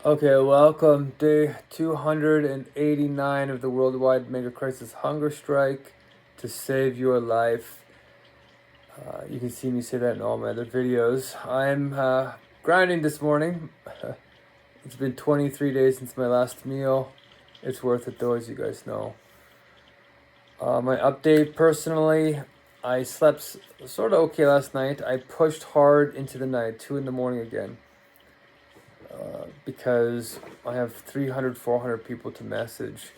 Okay, welcome. Day 289 of the worldwide Megacrisis Hungerstrike to save your life. You can see me say that in all my other videos. I'm grinding this morning. It's been 23 days since my last meal. It's worth it though, as you guys know. My update personally, I slept sort of okay last night. I pushed hard into the night, 2 in the morning again. Because I have 300, 400 people to message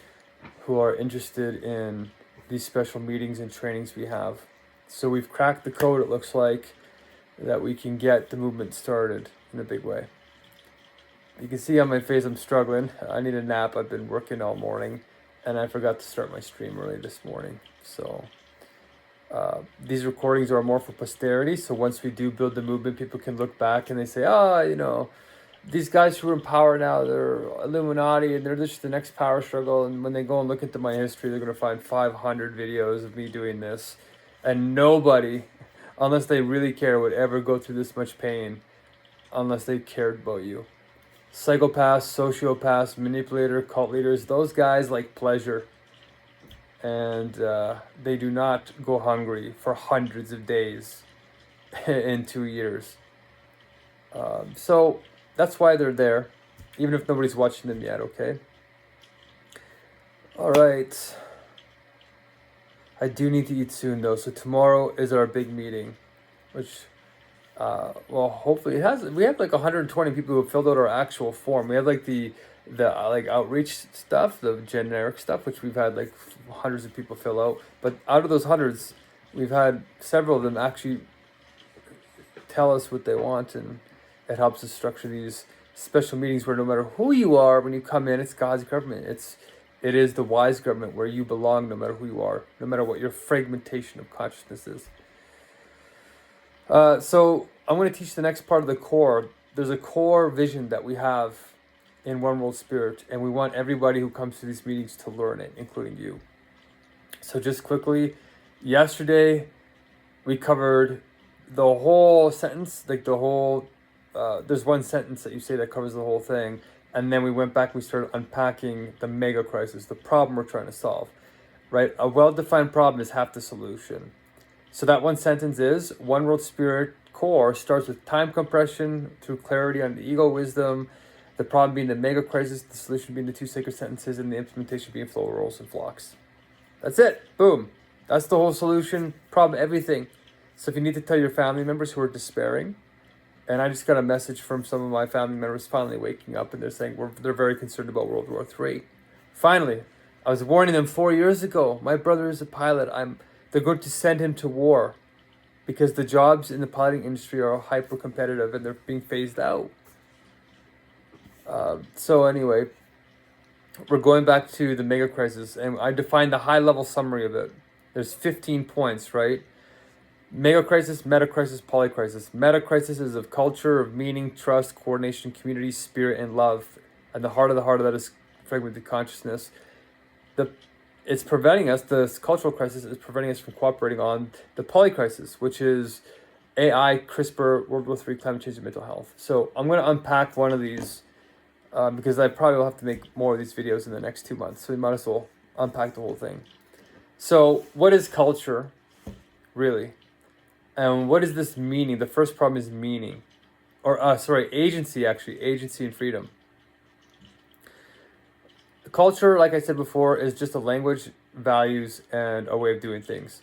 who are interested in these special meetings and trainings we have. So we've cracked the code, it looks like, that we can get the movement started in a big way. You can see on my face I'm struggling. I need a nap. I've been working all morning and I forgot to start my stream early this morning. So these recordings are more for posterity. So once we do build the movement, people can look back and they say, these guys who are in power now, they're Illuminati and they're just the next power struggle. And when they go and look into my history, they're going to find 500 videos of me doing this. And nobody, unless they really care, would ever go through this much pain unless they cared about you. Psychopaths, sociopaths, manipulator, cult leaders, those guys like pleasure. And they do not go hungry for hundreds of days in 2 years. So that's why they're there, even if nobody's watching them yet, okay? All right. I do need to eat soon, though. So tomorrow is our big meeting, which, hopefully we have like 120 people who have filled out our actual form. We have like the outreach stuff, the generic stuff, which we've had like hundreds of people fill out. But out of those hundreds, we've had several of them actually tell us what they want, and it helps us structure these special meetings where no matter who you are, when you come in, it's God's government. It is the wise government where you belong no matter who you are, no matter what your fragmentation of consciousness is. So I'm going to teach the next part of the core. There's a core vision that we have in One World Spirit, and we want everybody who comes to these meetings to learn it, including you. So just quickly, yesterday we covered the whole sentence, like the whole, there's one sentence that you say that covers the whole thing. And then we went back and we started unpacking the mega crisis, the problem we're trying to solve, right? A well-defined problem is half the solution. So that one sentence is, One World Spirit core starts with time compression through clarity on the ego wisdom, the problem being the mega crisis, the solution being the 2 sacred sentences, and the implementation being flow, rolls, and flocks. That's it. Boom. That's the whole solution, problem, everything. So if you need to tell your family members who are despairing, and I just got a message from some of my family members finally waking up, and they're saying they're very concerned about World War III. Finally, I was warning them 4 years ago. My brother is a pilot. They're going to send him to war because the jobs in the piloting industry are hyper competitive and they're being phased out. So anyway, we're going back to the mega crisis, and I defined the high level summary of it. There's 15 points, right? Megacrisis, metacrisis, polycrisis. Metacrisis is of culture, of meaning, trust, coordination, community, spirit, and love. And the heart of that is fragmented consciousness. It's preventing us, the cultural crisis is preventing us from cooperating on the polycrisis, which is AI, CRISPR, World War III, climate change, and mental health. So I'm going to unpack one of these because I probably will have to make more of these videos in the next 2 months. So we might as well unpack the whole thing. So what is culture, really? And what is this meaning? The first problem is meaning. Agency, actually. Agency and freedom. The culture, like I said before, is just a language, values, and a way of doing things.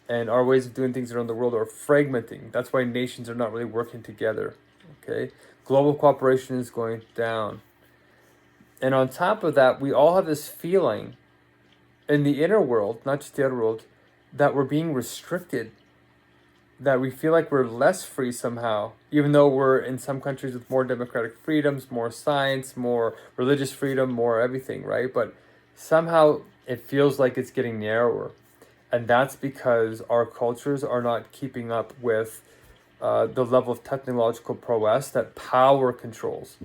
And our ways of doing things around the world are fragmenting. That's why nations are not really working together. Okay? Global cooperation is going down. And on top of that, we all have this feeling in the inner world, not just the outer world, that we're being restricted, that we feel like we're less free somehow, even though we're in some countries with more democratic freedoms, more science, more religious freedom, more everything, right? But somehow it feels like it's getting narrower. And that's because our cultures are not keeping up with the level of technological prowess that power controls.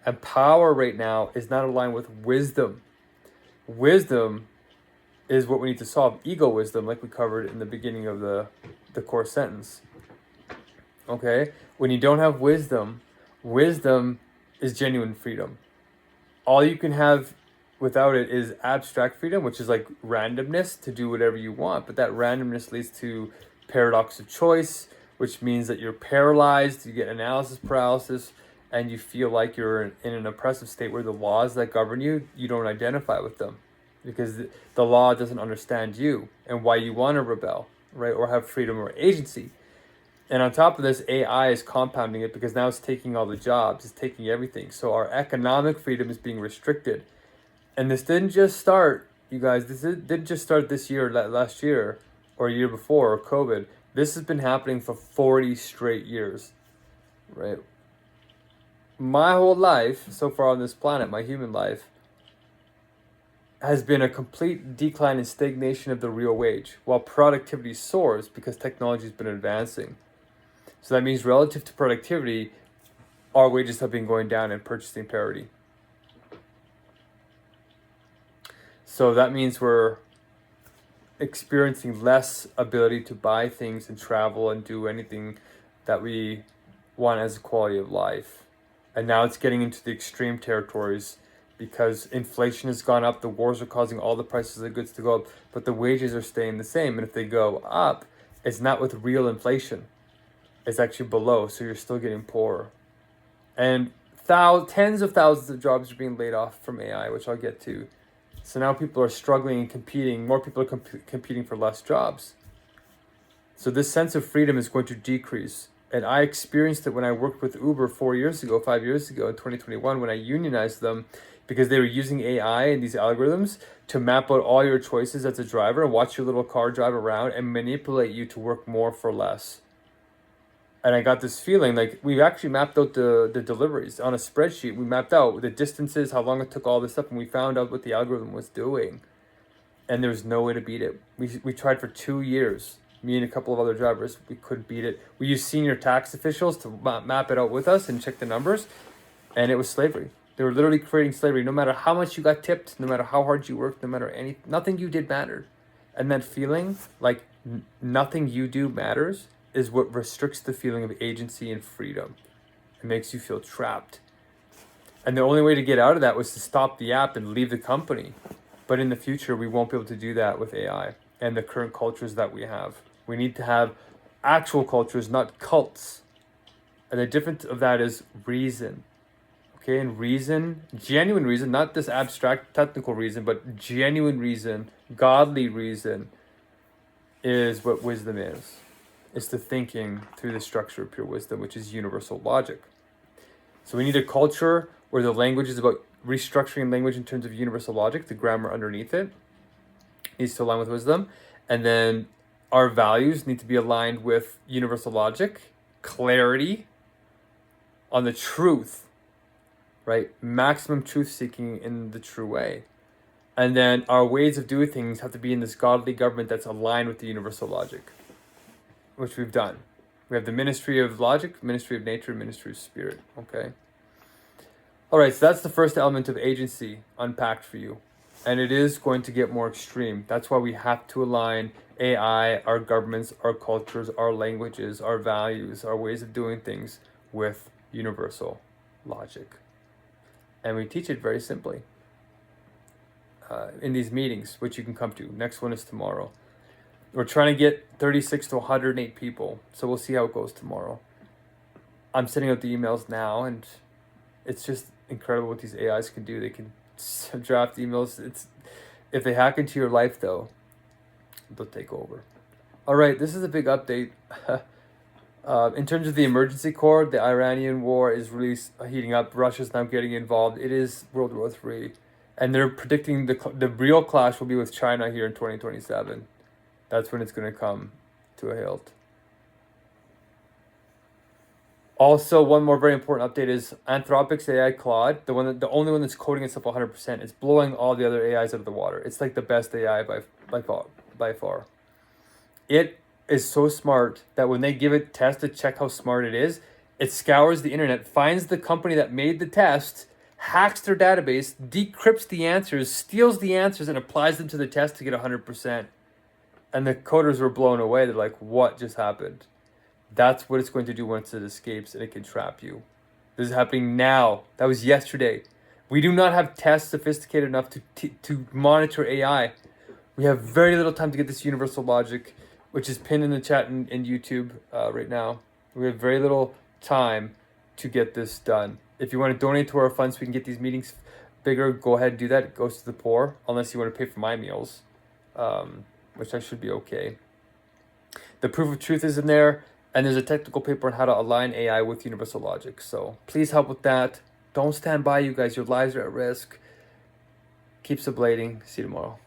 And power right now is not aligned with wisdom. Wisdom is what we need to solve. Ego wisdom, like we covered in the beginning of the core sentence. Okay? When you don't have wisdom, wisdom is genuine freedom. All you can have without it is abstract freedom, which is like randomness to do whatever you want. But that randomness leads to paradox of choice, which means that you're paralyzed, you get analysis paralysis, and you feel like you're in an oppressive state where the laws that govern you, you don't identify with them because the law doesn't understand you and why you want to rebel, right? Or have freedom or agency. And on top of this, AI is compounding it because now it's taking all the jobs, it's taking everything. So our economic freedom is being restricted. And this didn't just start, you guys, didn't just start this year, last year, or year before, or COVID. This has been happening for 40 straight years, right? My whole life, so far on this planet, my human life, has been a complete decline and stagnation of the real wage, while productivity soars because technology has been advancing. So that means relative to productivity, our wages have been going down in purchasing parity. So that means we're experiencing less ability to buy things and travel and do anything that we want as a quality of life. And now it's getting into the extreme territories because inflation has gone up, the wars are causing all the prices of goods to go up, but the wages are staying the same. And if they go up, it's not with real inflation. It's actually below, so you're still getting poorer. And tens of thousands of jobs are being laid off from AI, which I'll get to. So now people are struggling and competing. More people are competing for less jobs. So this sense of freedom is going to decrease. And I experienced it when I worked with Uber 5 years ago, in 2021, when I unionized them because they were using AI and these algorithms to map out all your choices as a driver and watch your little car drive around and manipulate you to work more for less. And I got this feeling like we actually mapped out the deliveries on a spreadsheet. We mapped out the distances, how long it took, all this stuff, and we found out what the algorithm was doing. And there was no way to beat it. We tried for 2 years. Me and a couple of other drivers, we couldn't beat it. We used senior tax officials to map it out with us and check the numbers. And it was slavery. They were literally creating slavery. No matter how much you got tipped, no matter how hard you worked, no matter nothing you did mattered. And that feeling like nothing you do matters is what restricts the feeling of agency and freedom. It makes you feel trapped. And the only way to get out of that was to stop the app and leave the company. But in the future, we won't be able to do that with AI and the current cultures that we have. We need to have actual cultures, not cults. And the difference of that is reason. Okay, and reason, genuine reason, not this abstract technical reason, but genuine reason, godly reason is what wisdom is. It's the thinking through the structure of pure wisdom, which is universal logic. So we need a culture where the language is about restructuring language in terms of universal logic, the grammar underneath it needs to align with wisdom. And then our values need to be aligned with universal logic, clarity on the truth, right? Maximum truth seeking in the true way. And then our ways of doing things have to be in this godly government that's aligned with the universal logic, which we've done. We have the ministry of logic, ministry of nature, ministry of spirit, okay? All right, so that's the first element of agency unpacked for you. And it is going to get more extreme. That's why we have to align AI, our governments, our cultures, our languages, our values, our ways of doing things with universal logic. And we teach it very simply in these meetings, which you can come to. Next one is tomorrow. We're trying to get 36 to 108 people. So we'll see how it goes tomorrow. I'm sending out the emails now, and it's just incredible what these AIs can do. They can draft emails. If they hack into your life, though, they'll take over. All right, this is a big update. In terms of the emergency corps, the Iranian war is really heating up. Russia's now getting involved. It is World War III. And they're predicting the real clash will be with China here in 2027. That's when it's going to come to a halt. Also, one more very important update is Anthropic's AI Claude, the only one that's coding itself 100%. It's blowing all the other AIs out of the water. It's like the best AI by far. It is so smart that when they give it tests to check how smart it is, it scours the internet, finds the company that made the test, hacks their database, decrypts the answers, steals the answers, and applies them to the test to get 100%. And the coders were blown away. They're like, what just happened? That's what it's going to do once it escapes, and it can trap you. This is happening now. That was yesterday. We do not have tests sophisticated enough to monitor AI. We have very little time to get this universal logic, which is pinned in the chat in YouTube right now. We have very little time to get this done. If you want to donate to our funds so we can get these meetings bigger, go ahead and do that. It goes to the poor, unless you want to pay for my meals, which I should be okay. The proof of truth is in there, and there's a technical paper on how to align AI with universal logic. So please help with that. Don't stand by, you guys. Your lives are at risk. Keep sublating. See you tomorrow.